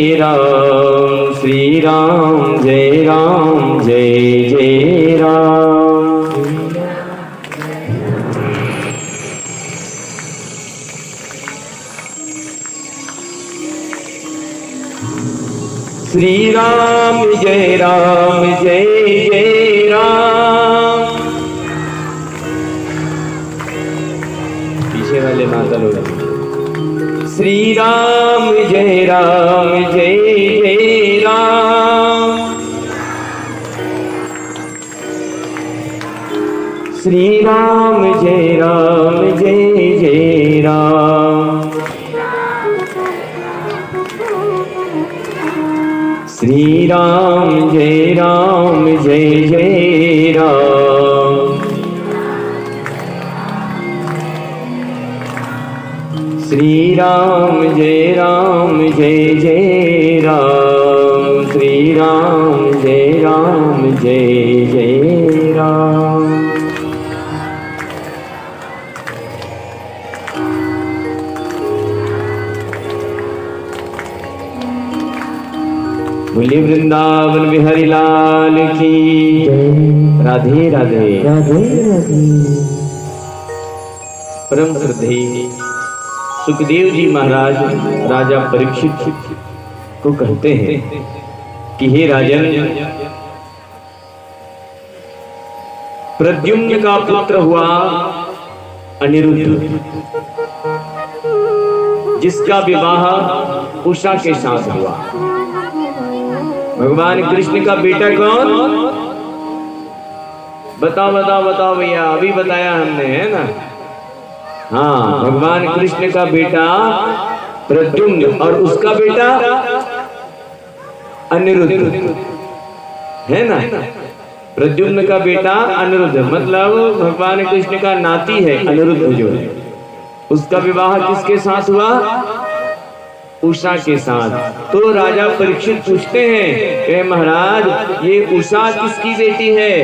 श्री राम जय जय राम। श्री राम जय जय राम। पीछे वाले माता लोग श्री राम जय जय राम। श्री राम जय जय राम। श्री राम जय जय राम। श्री राम जय जय राम। श्री राम जय जय राम। बोलिए वृंदावन बिहारी लाल की राधे राधे राधे राधे। परम श्रद्धेय सुखदेव जी महाराज राजा परीक्षित को कहते हैं कि हे राजन, प्रद्युम्न का पुत्र हुआ अनिरुद्ध, जिसका विवाह उषा के साथ हुआ। भगवान कृष्ण का बेटा कौन? बताओ भैया, अभी बताया हमने, है ना? हाँ, भगवान कृष्ण का बेटा प्रद्युम्न और उसका बेटा अनिरुद्ध, है ना? प्रद्युम्न का बेटा अनिरुद्ध, मतलब भगवान कृष्ण का नाती है अनिरुद्ध जो है। उसका विवाह किसके साथ हुआ? उषा के साथ। तो राजा परीक्षित पूछते हैं कि महाराज ये उषा किसकी बेटी है?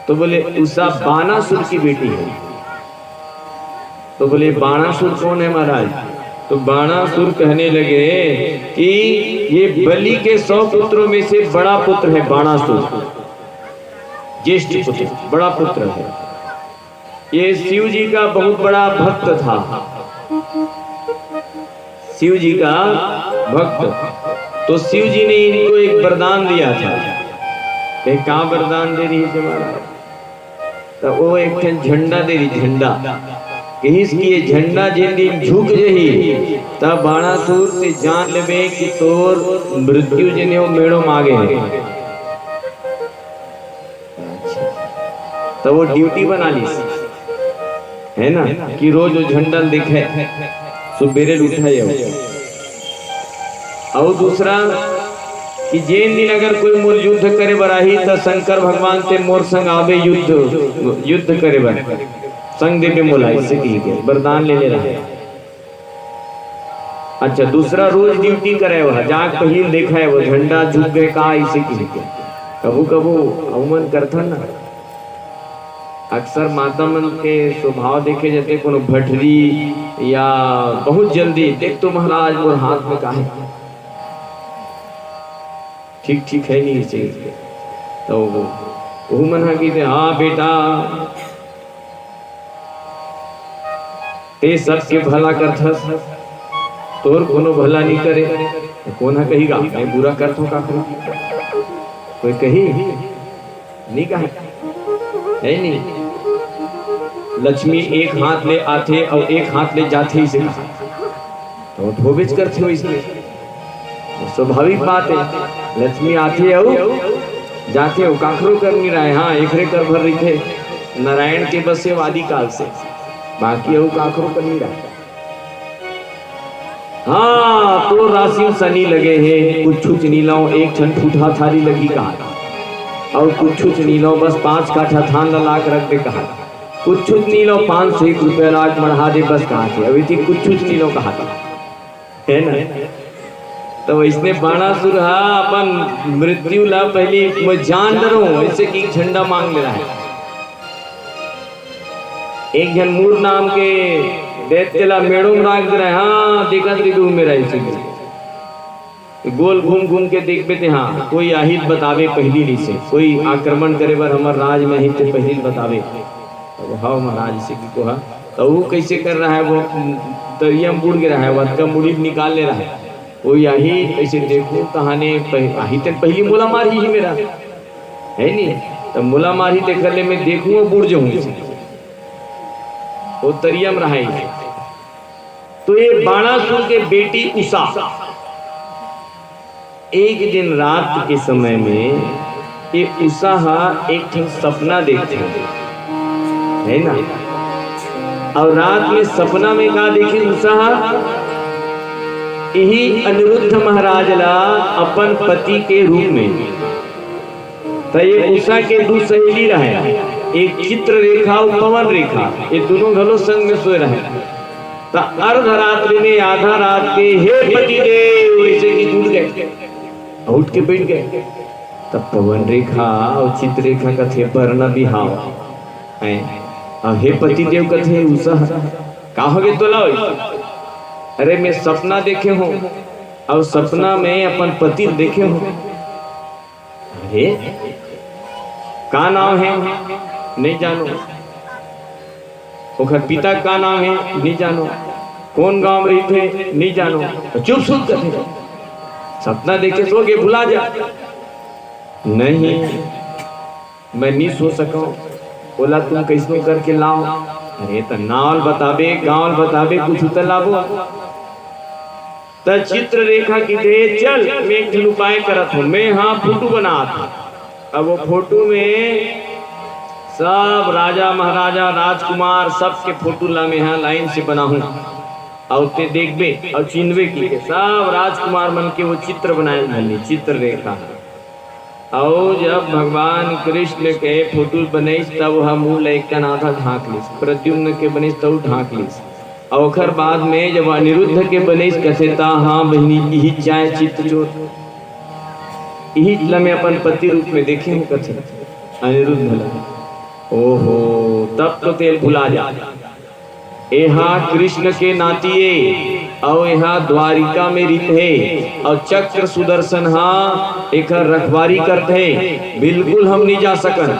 तो बोले उषा बाणासुर की बेटी है। तो बोले बाणासुर कौन है महाराज? तो बाणासुर कहने लगे कि ये बलि के 100 पुत्रों में से बड़ा पुत्र है बाणासुर, ज्येष्ठ पुत्र, बड़ा पुत्र है। ये शिव जी का बहुत बड़ा भक्त था, शिव जी का भक्त। तो शिव जी ने इनको एक वरदान दिया था। क्या वरदान दे रही है महाराज? तो वो एक झंडा दे रही, झंडा किए झंडा जिन दिन झुक जही तब बाणासुर से जान लेवे कि तोर मृत्यु जिने वो मेड़ो मांगे है। तो वो ड्यूटी बना ली, है ना, कि रोज वो झंडा दिखे सुबेरे उठाए। और दूसरा कि जिन दिन अगर कोई मोर युद्ध करे बराही तो शंकर भगवान से मोर संग आवे युद्ध करे बर संग देवे मोला, इससे वरदान ले रहा है। अच्छा, दूसरा रोज ड्यूटी करे वह जाग पहिल देखा है वो झंडा झुक गए का, इसे की कबू कबू अवमन करता ना। अक्सर माता मन के स्वभाव देखे जाते, कोनो भटरी या बहुत जल्दी देख तो महाराज मोर हाथ में का है, ठीक है नहीं चाहिए। तो वो मना की हाँ बेटा ते सबके भला करथस, तोर कोनो भला नहीं करे। कोना कहीगा मैं बुरा करथो का करूं? कोई कही नहीं कहा है नहीं। लक्ष्मी एक हाथ ले आथे और एक हाथ ले जाथे, इसे कहा तो धोबिज करते हो, इसलिए स्वाभाविक बात है। लक्ष्मी आथे और जाते हो, काखरो कर नहीं रहा है। हाँ, एकरे कर भर रही थे नारायण के बस से वादी काल से, बाकी वो काखरो कर नहीं रहा। हाँ, तो राशि शनि लगे हैं, कुछ नीलाओ एक छन ठूठा थारी लगी कहा, और कुछ नीलाओ बस 5 काठा थान लाख रख दे कहा, कुछ नीलो 501 रुपया लाख बढ़ा दे बस कहा थे। अभी थी कुछ नीलो कहा था, है ना? तो इसने बाणासुर अपन मृत्यु ला पहले मैं जान डरो ऐसे कि झंडा मांग ले रहा है। एक जन मूर नाम के दैत्य ला मेड़ो में राख दे रहा है। हाँ, देखा तरी मेरा इसी गोल घूम घूम के देखबे थे। हाँ कोई आहित बतावे पहली री से, कोई आक्रमण करे बर हमार राज में हित पहली बतावे, तो हाँ महाराज से को हा तो वो कैसे कर रहा है, वो तरियम बुड़ गिरा है, वह का मुड़ी निकाल ले रहा है, वो यही कैसे देखो कहानी आहित पहली मोला मार ही मेरा है नहीं, तो मोला मार ही देख ले मैं देखूँ वो बुड़ जाऊँ, वो तरियम रहा है। तो ये बाणासुर के बेटी उषा एक दिन रात के समय में ये उषा एक सपना देखते है ना, और रात में सपना में क्या देखी उषा, यही अनिरुद्ध महाराज ला अपन पति के रूप में, तो ये उषा के दो सहेली रहे, एक चित्र रेखा और पवन रेखा, ये दोनों घरों संग में सोए रहे। तो अर्धरात्रि में आधा रात के हे पति देव ऐसे की जुड़ गए, उठ के बैठ गए। तब पवन रेखा और चित्र रेखा का थे पर्ण बिहाव है, हे पति देव कथे उषा का हो गए तो लो, अरे मैं सपना देखे हूँ और सपना में अपन पति देखे हूँ। अरे का नाम है नहीं जानो, ओखर पिता का नाम है नहीं जानो, कौन गांव में रहते नहीं जानो, चुप सुन कर सपना देखे सो के भुला जा, नहीं मैं नहीं सो सका। बोला तुम कैसे करके लाओ, अरे तो नाल बताबे गांव बताबे कुछ उतर लाबो, तो चित्र रेखा की दे चल मैं एक उपाय करत हूँ, मैं हाँ फोटो बना था, अब वो फोटो में सब राजा महाराजा राजकुमार सबके फोटो ला में यहाँ लाइन से बना हूँ, और ते देखबे और चिन्हबे की सब राजकुमार मन के वो चित्र बनाए भले चित्र रेखा। और जब भगवान कृष्ण के फोटो बनीस तब हम लैका आधा ढाक लीस, प्रद्युम्न के बनीस तब ढाक लीस, और बाद में जब अनिरुद्ध के बनीस कथे ता हाँ बहनी यही चाय चित्र चोर यही में अपन पति रूप में देखे हूँ कथे अनिरुद्ध। ओहो तब तो तेल भुला जा, यहाँ कृष्ण के नातिए और यहाँ द्वारिका में रीत है, और चक्र सुदर्शन हाँ एक रखवारी करते, बिल्कुल हम नहीं जा सकन,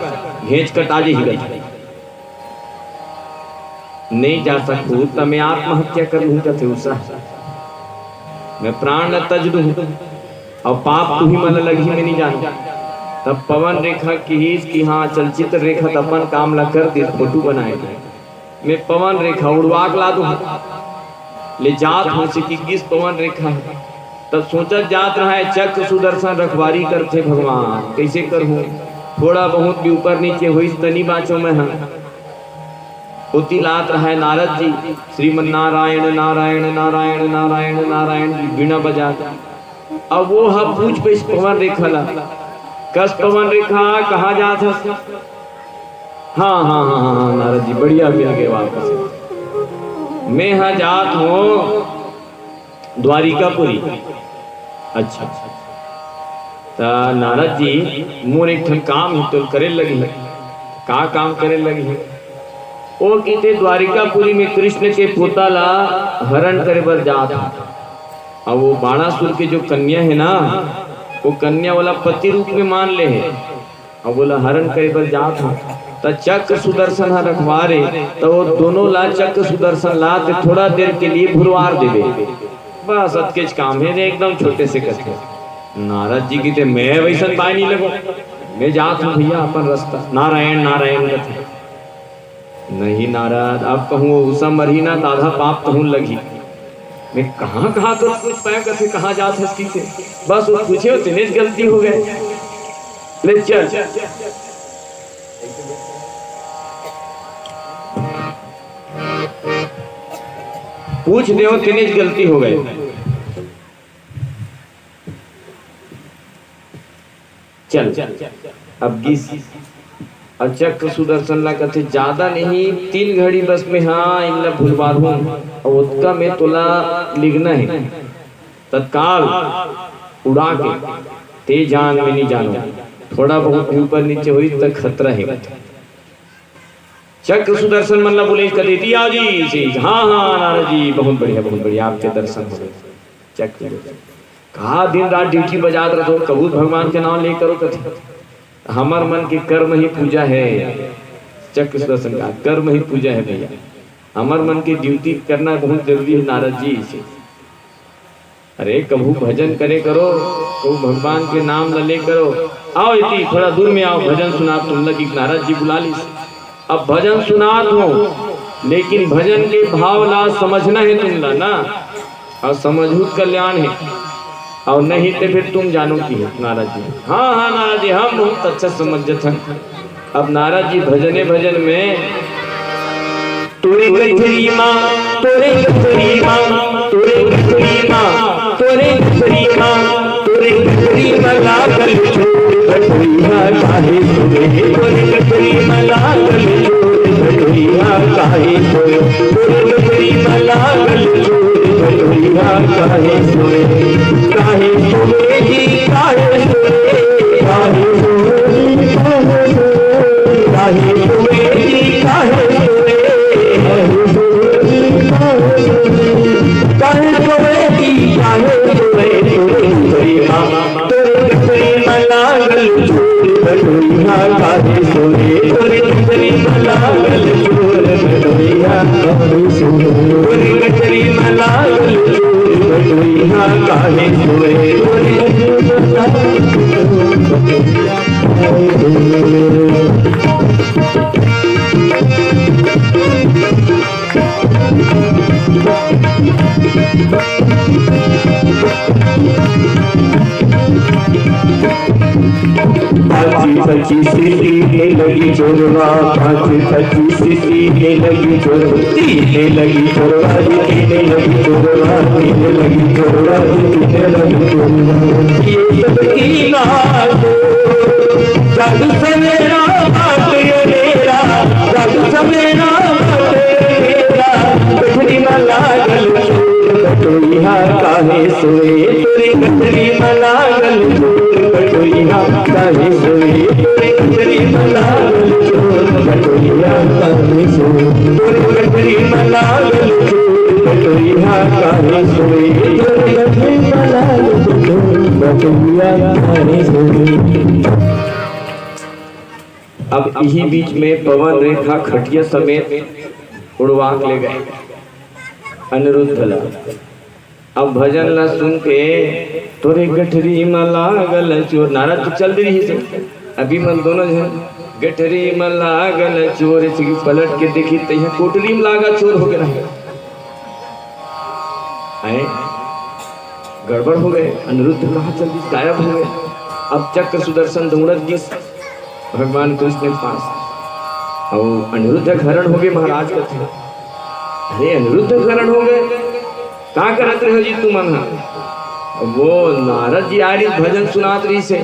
घेच कटाजे ही गए नहीं जा सकूँ, तो मैं आत्महत्या कर लूँ कहते उषा, मैं प्राण न तज दूँ और पाप तू ही मन लगी में नहीं जाना। तब पवन रेखा की हाँ चलचित्र रेखा अपन काम ला कर दे, फोटो बनाए मैं पवन रेखा उड़वा ला दूं ले जात हो से कि किस पवन रेखा है। तब सोचा जात रहा है चक्र सुदर्शन रखवारी करते भगवान कैसे करूं, थोड़ा बहुत भी ऊपर नीचे हुई तनी बाचों में हाँ होती लात रहा है नारद जी, श्रीमन नारायण नारायण नारायण नारायण नारायण जी बिना बजा। अब वो हाँ पूछ पे इस पवन रेखा ला, कस पवन रेखा कहाँ जात है, हाँ हाँ हाँ हाँ नारद जी बढ़िया मिल गए वापस, मैं यहाँ जात हूँ द्वारिकापुरी। अच्छा तो नारद जी मोर एक ठन काम ही तो करे लगी, का काम करे लगी, वो कहते द्वारिकापुरी में कृष्ण के पोता ला हरण करे बर जात है, और वो बाणासुर के जो कन्या है ना वो कन्या वाला पति रूप में मान ले है, और बोला हरण करे बर जात है, तो चक्र सुदर्शन रखवारे तो वो दोनों ला चक्र सुदर्शन ला ते थोड़ा देर के लिए भुरवार देवे, बस अतकेच काम है एकदम छोटे से कथे। नारद जी की ते मैं वैसा पाई नहीं लगो, मैं जात हूँ भैया अपन रास्ता नारायण नारायण कथे। नहीं नारद अब कहूँ उषा मरी ना आधा पाप कहूँ लगी, मैं कहाँ कहाँ तो कुछ पाया कथे कहाँ जात हस्ती से, बस वो पूछे हो तेने गलती हो गए ले चल पूछ दे तेने गलती हो गए। चल अब गिस और चक्र सुदर्शन ला कथे ज्यादा नहीं 3 घड़ी बस में हाँ इनला भूलवार हूँ, और उसका में तोला लिखना है तत्काल उड़ा के ते जान में नहीं जानो, थोड़ा बहुत ऊपर नीचे हुई तो खतरा है। चक्र सुदर्शन मल्ला बोले कदे दिया जी से हाँ हाँ नारद जी बहुत बढ़िया आपके दर्शन हो गए। चक्र कहा दिन रात ड्यूटी बजात रहो, कबूल भगवान के नाम ले करो कथे। हमार मन की कर्म ही पूजा है। चक्र सुदर्शन का कर्म ही पूजा है भैया। हमार मन की ड्यूटी करना बहुत जरूरी है नारद जी से। अरे कबू भजन करे करो, कबू भगवान के नाम ले करो। आओ इतनी थोड़ा दूर में आओ, भजन सुना तुम लगी। नारद जी बुला ली। अब भजन सुनात हो, लेकिन भजन के भाव ला समझना है तुम ला ना, और समझू कल्याण है, और नहीं तो फिर तुम जानो की है। नारद जी हाँ हाँ नारद जी हम बहुत अच्छा समझते हैं। अब नारद जी भजने भजन में तोरे गठरी माँ, तोरे गठरी माँ, तोरे गठरी माँ, तोरे गठरी माँ, तोरे गठरी मला कर गठरिया काहे सोए, तोरे गठरी मला कर गठरिया काहे सोए, तोरे गठरी मला कर गठरिया काहे सोए, काहे सोए जी काहे सोए, काहे सोए काहे सोए जी काहे सोए, काहे सोए जी काहे सोए, तोरे गठरी माँ, तोरे गठरी मला कर गठरिया काहे सोए, तोरे गठरी मला कर गठरिया काहे सोए, तोरे गठरी मला कर गठरिया काहे सोए, तोरे पची सीटी लगी चोरवा, पची सीटी लगी चोरवा, तीने लगी चोरवा, तीने लगी चोरवा, तीने लगी चोरवा, तीने लगी चोरवा। ये सबकी बात जग सवेरा बात ये मेरा, जग सवेरा बात मेरा, गठरी मला गल गठरिया काहे सोए, तोरे गठरी मला गल गठरिया काहे सोए, तोरे गठरी मला गल गठरिया काहे सोए, तोरे गठरी मला गल गठरिया काहे सोए, तोरे गठरी मला गल गठरिया काहे सोए। अब यही बीच में पवन रेखा खटिया समेत उड़वा ले गए अनिरुद्ध ला। अब भजन ला सुन के तोरे गठरी मला गल चोर, नारद तो चल रही से अभी मन दोनों जन गठरी मला गल चोर से पलट के देखी तो यहाँ कोटरी में लागा चोर हो गया है। गड़बड़ हो गए, अनिरुद्ध कहाँ चल दी, गायब हो गए। अब चक्र सुदर्शन दौड़त जिस भगवान कृष्ण के पास, और अनिरुद्ध हरण हो गए महाराज का थे। अरे अनिरुद्ध हरण हो गए, कहाँ करत रहे जी तुम? वो नारद जी आ रही भजन सुनात रही से।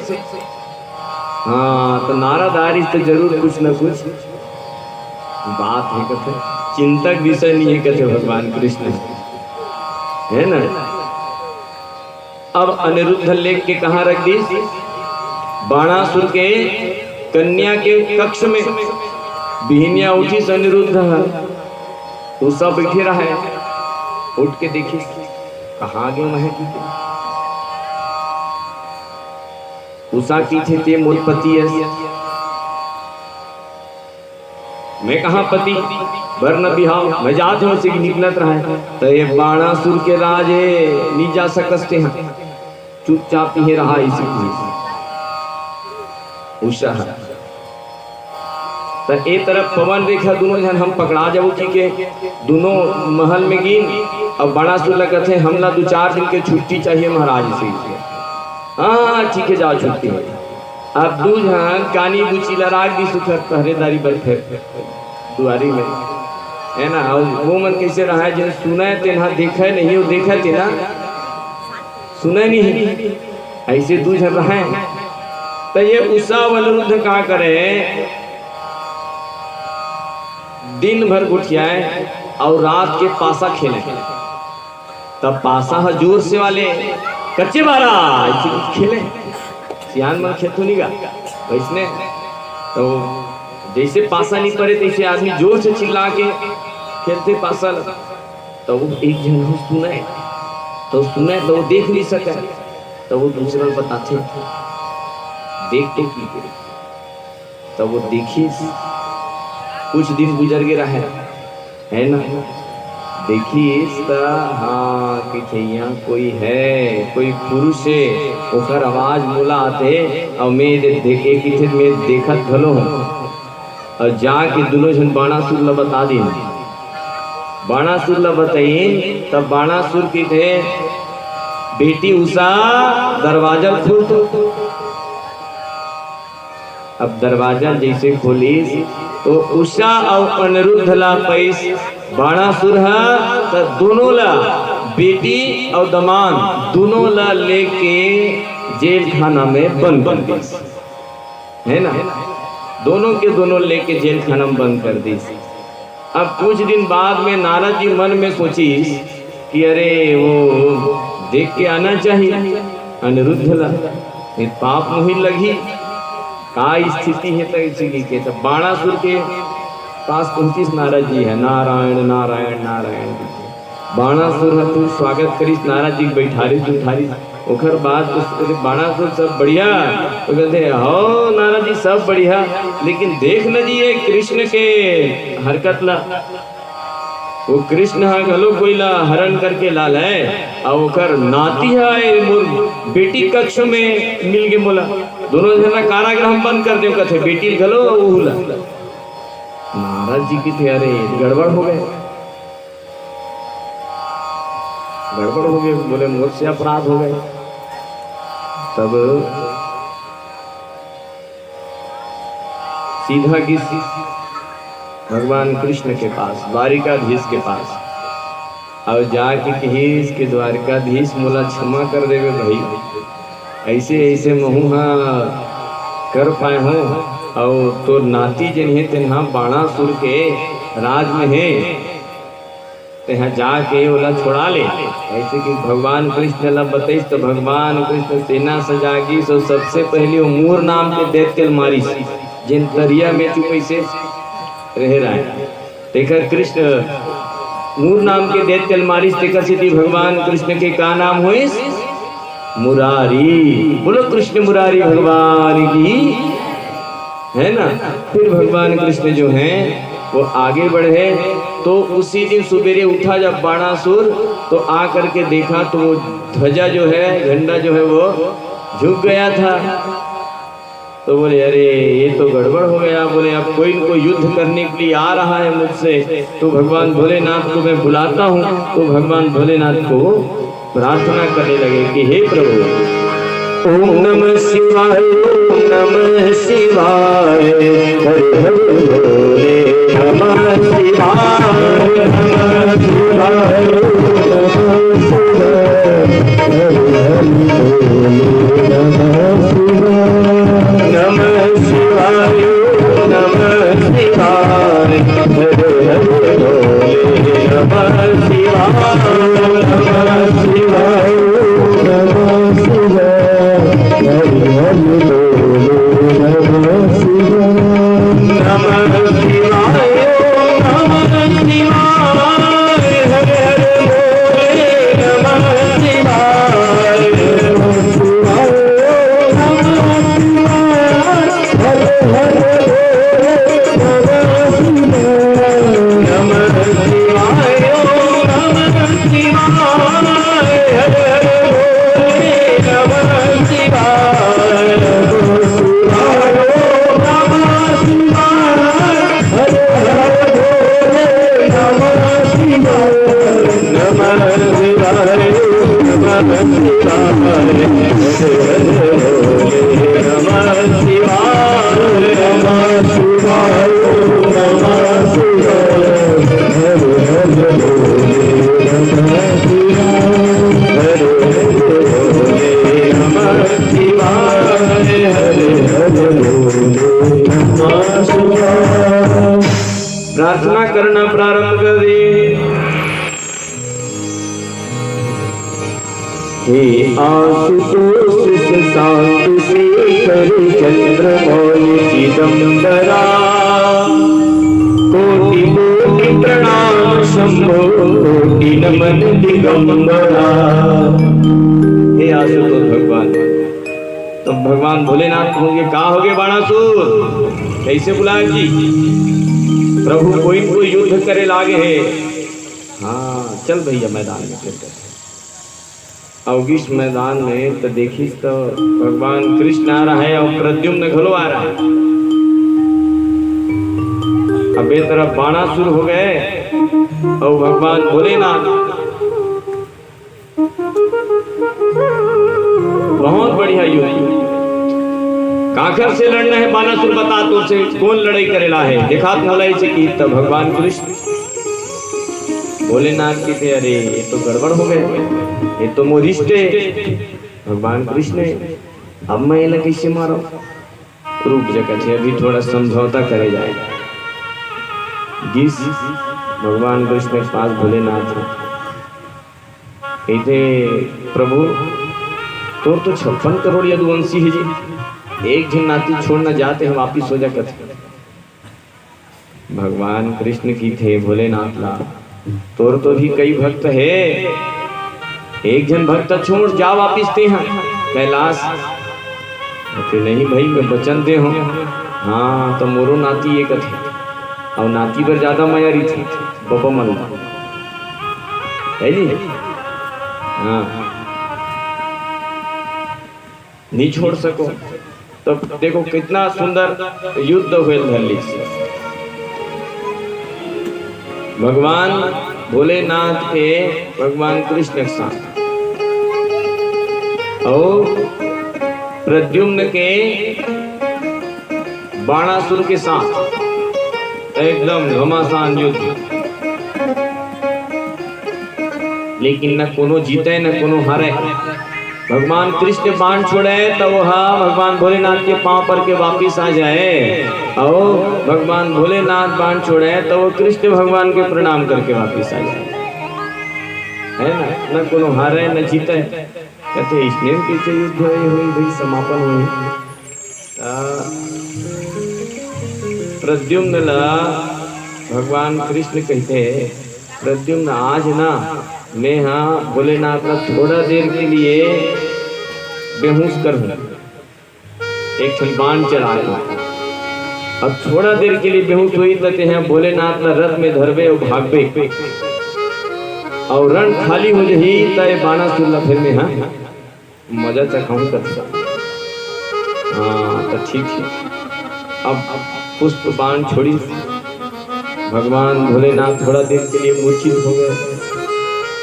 हाँ तो नारद आ रही तो जरूर कुछ न कुछ बात है कथे, चिंतक विषय नहीं है कथे भगवान कृष्ण है ना। अब अनिरुद्ध लेख के कहाँ रख दी? बाणासुर के कन्या के कक्ष में। बिहनिया उठी से अनिरुद्ध उषा बैठे रहा है, उठ के देखी कहाँ गए वह की उषा की थे ते मोर पति मैं कहाँ पति वर्ण बिहाव मैं जात हूँ से निकलत रहा है। तो ये बाणासुर के राजे नहीं जा सकते हैं, चुपचाप ही रहा इसी उषा। तो एक तरफ पवन रेखा दोनों जन हम पकड़ा जाऊ की के दोनों महल में गिन। अब बाणासुर लगा थे हमला 2-4 दिन के छुट्टी चाहिए महाराज से। हाँ ठीक है जाओ छुट्टी। अब दू जन कानी बुचीला राग भी सुखर पहरेदारी बैठे दुआरी में है ना। और वो मन कैसे रहा है जिन सुना है तेना देखा है नहीं, वो देखा थे ना सुना नहीं, ऐसे दू जन रहा है। तो ये उषा अनिरुद्ध कहाँ करे, दिन भर गुठियाए और रात के पासा खेले। तब पासा हजूर से वाले कच्चे बारा खेले, सियान मन खेतु नहीं गा वैसने। तो जैसे पासा नहीं पड़े तैसे आदमी जोर से चिल्ला के खेलते पासा। तो वो एक जन सुने तो वो देख नहीं सका। तो वो दूसरा बताते देखते की तो वो देखिए कुछ दिन गुजर गया है ना, देखिए इसका हाँ कि यहाँ कोई है, कोई पुरुष है, ओकर आवाज बोला आते और मैं देखे कि मैं देखत भलो और जाके दुनो जन बाणासुर ला बता दी, बाणासुर ला बताइन तब बाणासुर की थे बेटी उषा दरवाजा खोल तो अब दरवाजा जैसे खोली तो उषा और अनिरुद्ध ला पैस बाणासुर तो दोनों ला बेटी और दमान दोनों ला लेके जेल खाना में बंद कर दी है ना, दोनों के दोनों लेके जेल खाना में बंद कर दी। अब कुछ दिन बाद में नारद जी मन में सोची कि अरे वो देख के आना चाहिए अनिरुद्ध ला, पाप मुही लगी का स्थिति है तो इसी के तब बाणासुर के पास पहुंची नारद जी है, नारायण नारायण नारायण बाणासुर तू स्वागत करीस, नारद जी बैठारी उठारी ओखर बाद बाणासुर सब बढ़िया तो कहते हो नारद जी सब बढ़िया, लेकिन देख न जी ये कृष्ण के हरकत ला, वो कृष्ण हा गलो कोई ला हरण करके लाल है और ओकर नाती है मोर बेटी कक्ष में मिल के बोला दोनों जना कारागृह हम बंद कर दे कथे बेटी गलो उहुला। नारद जी की थे अरे गड़बड़ हो गए, गड़बड़ हो गए, बोले मोर से अपराध हो गए। तब सीधा की भगवान कृष्ण के पास द्वारिकाधीश के पास और जाके कही इसके द्वारिकाधीश मोला क्षमा कर देवे भाई, ऐसे ऐसे महुहा कर पाए हो और तो नाती जन है तेना बाणासुर के राज में है तेहा जाके ओला छोड़ा ले। ऐसे कि भगवान कृष्ण ला बताइस तो भगवान कृष्ण सेना सजागी सो सबसे पहले मूर नाम के दैत्य मारी जिन दरिया में चुपे से रह रहा है देखा कृष्ण मूर नाम के दैत्य मारिस देखा सिद्धि भगवान कृष्ण के का नाम हुए मुरारी, बोलो कृष्ण मुरारी भगवान की है ना। फिर भगवान कृष्ण जो हैं वो आगे बढ़े तो उसी दिन सुबेरे उठा जब बाणासुर तो आ करके देखा तो वो ध्वजा जो है झंडा जो है वो झुक गया था। तो बोले अरे ये तो गड़बड़ हो गया, बोले अब कोई न कोई युद्ध करने के लिए आ रहा है मुझसे, तो भगवान भोलेनाथ को मैं बुलाता हूँ। तो भगवान भोलेनाथ को प्रार्थना करने लगे कि हे प्रभु ओम नमः शिवाय ओम नमः शिवाय हरे हरे भोले नमः शिवाय नमः शिवाय नमः शिवाय नमः शिवाय हरे हरे भोले नमः शिवाय नमः शिवाय नमः शिवाय हरे हरे भोले नमः शिवाय नमः शिवाय नमः शिवाय हरे हरे भोले नमः शिवाय नमः शिवाय प्रार्थना करना प्रारंभ कर दे। हे आशुतोष शांत शेखर चंद्रमौलि चिदंबरा कोटि कोटि प्रणाम शंभो कोटि नमन दिगंबरा। हे आशुतोष भगवान। तो भगवान भोलेनाथ होंगे, कहा होगे बाणासुर, कैसे बुलाए जी प्रभु, कोई न कोई युद्ध करे लागे है। हाँ चल भैया मैदान में फिर और इस मैदान में तो देखिस तो भगवान कृष्ण आ रहा है और प्रद्युम्न घलो आ रहा है। अब एक तरफ बाणासुर हो गए और भगवान भोलेनाथ। बहुत बढ़िया युद्ध। काकर से लड़ना है बाणासुर, बता तो से कौन लड़ाई करेला है, दिखा लड़ाई से की। तब भगवान कृष्ण भोलेनाथ की थे, अरे ये तो गड़बड़ हो गए, ये तो मोरिष्टे। भगवान कृष्ण अब मैं इन्हें कैसे मारो, रूप जगह से अभी थोड़ा समझौता करे जाए। जिस भगवान कृष्ण के पास भोलेनाथ कहते प्रभु तो 56 करोड़ यदुवंशी है जी, एक जन नाती छोड़ना जाते हम वापिस हो जा करते। भगवान कृष्ण की थे भोलेनाथ ला, तोर तो भी कई भक्त है, एक जन भक्त छोड़ जा वापिस ते हैं कैलाश। तो नहीं भाई मैं बचन दे हूँ। हाँ तो मोरो नाती एक थे और नाती पर ज्यादा मयारी थी बाबा मन है जी। हाँ नहीं छोड़ सको तो देखो कितना सुंदर युद्ध हुए धरली से। भगवान भोलेनाथ के भगवान कृष्ण के साथ और प्रद्युम्न के बाणासुर के साथ एकदम घमासान युद्ध। लेकिन न कोनो जीते न कोनो हारे। भगवान कृष्ण बाण छोड़े तो वह भगवान भोलेनाथ के पांव पर के वापिस आ जाए और भगवान भोलेनाथ बाण छोड़े तो वो कृष्ण भगवान के प्रणाम करके वापिस आ जाए, है ना। न कोनो हारे न जीते। कहते इसने पीछे युद्ध हुई भाई समापन हुई। प्रद्युम्न ला भगवान कृष्ण कहते प्रद्युम्न आज ना मैं हाँ भोलेनाथ का थोड़ा देर के लिए बेहोश कर दूं, एक छल बाण चलाए। अब थोड़ा देर के लिए बेहोश हुई तते हैं भोलेनाथ का रथ में धरवे और भागवे और रण खाली हो जाही तय बाणासुर ला फिर में हाँ मजा चखाऊं करता। हाँ तो ठीक है। अब पुष्प बाण छोड़ी, भगवान भोलेनाथ थोड़ा देर के लिए मूर्छित हो गए।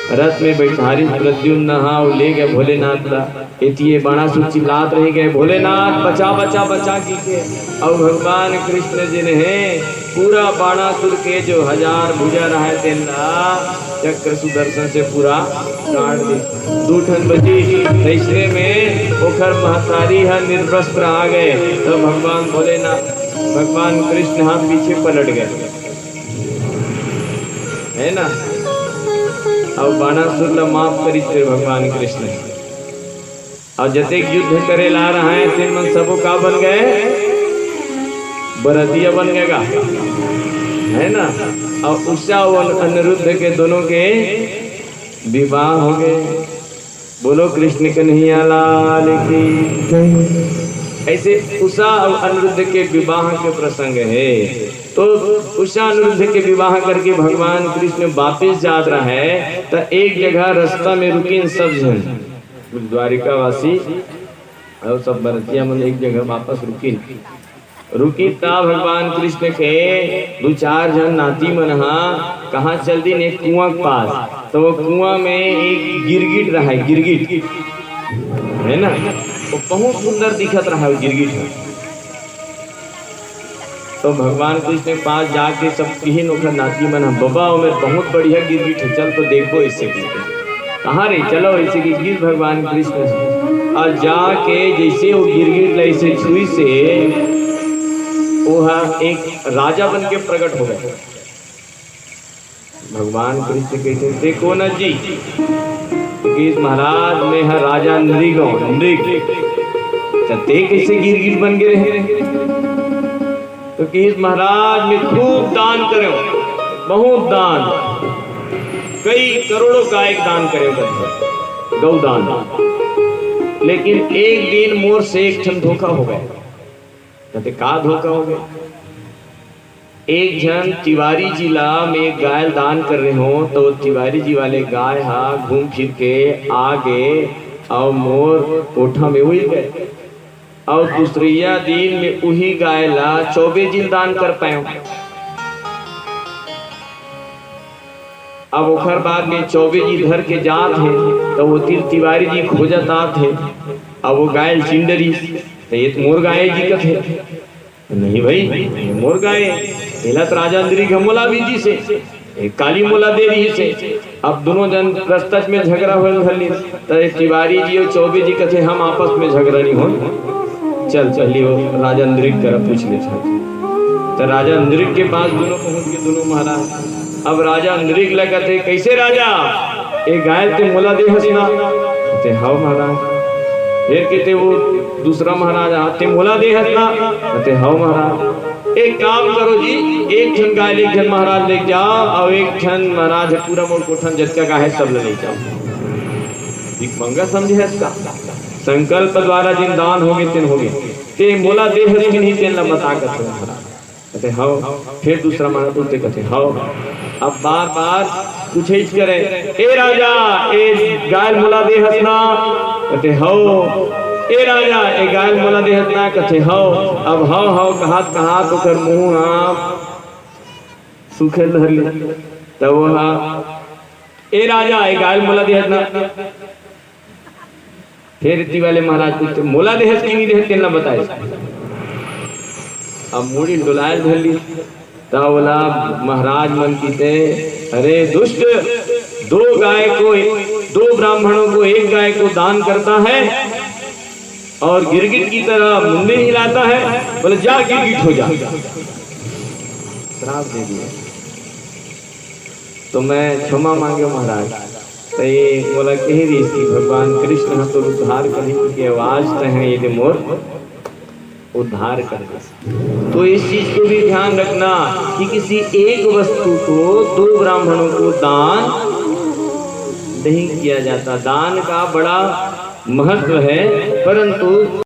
रथ में बैठारी प्रद्युम्न और ले गए भोलेनाथ ला। इतिये बाणासुर चिल्लात रह गए भोलेनाथ बचा बचा बचा के। और भगवान कृष्ण जी ने पूरा बाणासुर के जो 1000 भुजा रहा तेला चक्र सुदर्शन से पूरा काट दी। दूठन बची तीसरे में ओखर महतारी है निर्वस्त्र आ गए। तो भगवान भोलेनाथ भगवान कृष्ण हाथ पीछे पलट गए, है ना। और बाणासुर ला माफ करी थे भगवान कृष्ण। और जते युद्ध करे ला रहा है तीन मन सबो का बन गए, बरतिया बन गएगा, है ना। और उषा और अनिरुद्ध के दोनों के विवाह हो गए। बोलो कृष्ण कन्हैया लाल की। ऐसे उषा और अनिरुद्ध के विवाह के प्रसंग है। तो उषा अनिरुद्ध के विवाह करके भगवान कृष्ण वापिस जात रहा है तो एक जगह रास्ता में रुकिन सब जन द्वारिका वासी और सब बरतिया मन एक जगह वापस रुकी ता भगवान कृष्ण के 2-4 जन नाती मन कहाँ चल दिन एक कुआं के पास। तो वो कुआं में एक गिरगिट रहा है, गिरगिट है ना, वो बहुत सुंदर दिखत रहा है गिरगिट। तो भगवान कृष्ण के पास जाके सब कही नोखर नाती मन बाबा में बहुत बढ़िया गिरगिट है, चल तो देखो इससे। कहाँ रे चलो ऐसे गिरगिट। भगवान कृष्ण और जाके जैसे वो गिरगिट ऐसे छुई से वो एक राजा बन के प्रकट हो गए। भगवान कृष्ण कहते देखो न जी महाराज में है राजा नृग चलते कैसे गिरगिट बन गए हैं। तो कि महाराज में खूब दान करो, बहुत दान, कई करोड़ों का एक दान करे, गौदान। लेकिन एक दिन मोर से एक ठन धोखा हो गया। कहते का धोखा हो गया? एक जन तिवारी जी ला में एक गाय दान कर रहे हो, तो तिवारी जी वाले गाय हा घूम फिर के आगे और मोर कोठा में हुई गए, और दूसरिया दिन में वही गाय ला 24 जिल दान कर पाए। अब ओखर बाद में 24 जी धर के जात है, तो वो तिवारी जी खोजत आत है। अब वो गाय चिंडरी, तो ये मोर गाय जी का थे। नहीं भाई, मोर गाय पहला तो राजा अंदरी मोला बीजी से, एक काली मोला दे रही से। अब दोनों जन रास्ता में झगड़ा हो भली, तो तिवारी जी और 24 जी कथे हम आपस में झगड़ा नहीं हो, चल चलिए राजा अंदरी कर पूछ ले। तो राजा अंदरी के पास दोनों पहुंच गए, दोनों महाराज। अब राजा अंदरी कहते कैसे राजा, एक गाय ते मोला दे हसना? कहते हाँ महाराज। फिर कहते वो दूसरा महाराज आते मोला दे हसना? कहते हाँ महाराज। एक काम करो जी, एक जन गाय एक जन महाराज ले जाओ, और एक जन महाराज है पूरा मोर कोठन जटका का है सब ले जाओ। एक पंगा समझे है इसका। संकल्प द्वारा जिन दान हो गए तिन हो गए, ते मोला दे हस कि नहीं तेन ला बता कर महाराज। कहते हाँ। फिर दूसरा महाराज उनसे कहते हाँ। अब बार बार पूछे करे, ए राजा ए गाय मोला दे हसना? कहते हो। ए राजा ए गाय मोला दे हसना? कहते हो। अब हाउ हाउ कहात कहात ओकर मुंह सूखे धर ले, तब वहा ए राजा ए गाय मोला दे हसना? फिर इतनी वाले महाराज पूछते मोला दे हस कि नहीं दे तेन ला बताए। अब मुड़ी डुलायल धर ली, तब बोला महाराज मन कीते, अरे दुष्ट, दो ब्राह्मणों को एक गाय को दान करता है और गिरगिट की तरह मुंडे हिलाता है। बोले जा गिरगिट हो जा, श्राप दे दिया। तो मैं क्षमा मांगे महाराज। तो ये बोला कही रही थी भगवान कृष्ण तो उद्धार करने की आवाज तो है, ये मोर उद्धार कर दे। तो इस चीज को भी ध्यान रखना कि किसी एक वस्तु को दो ब्राह्मणों को दान नहीं किया जाता। दान का बड़ा महत्व है, परंतु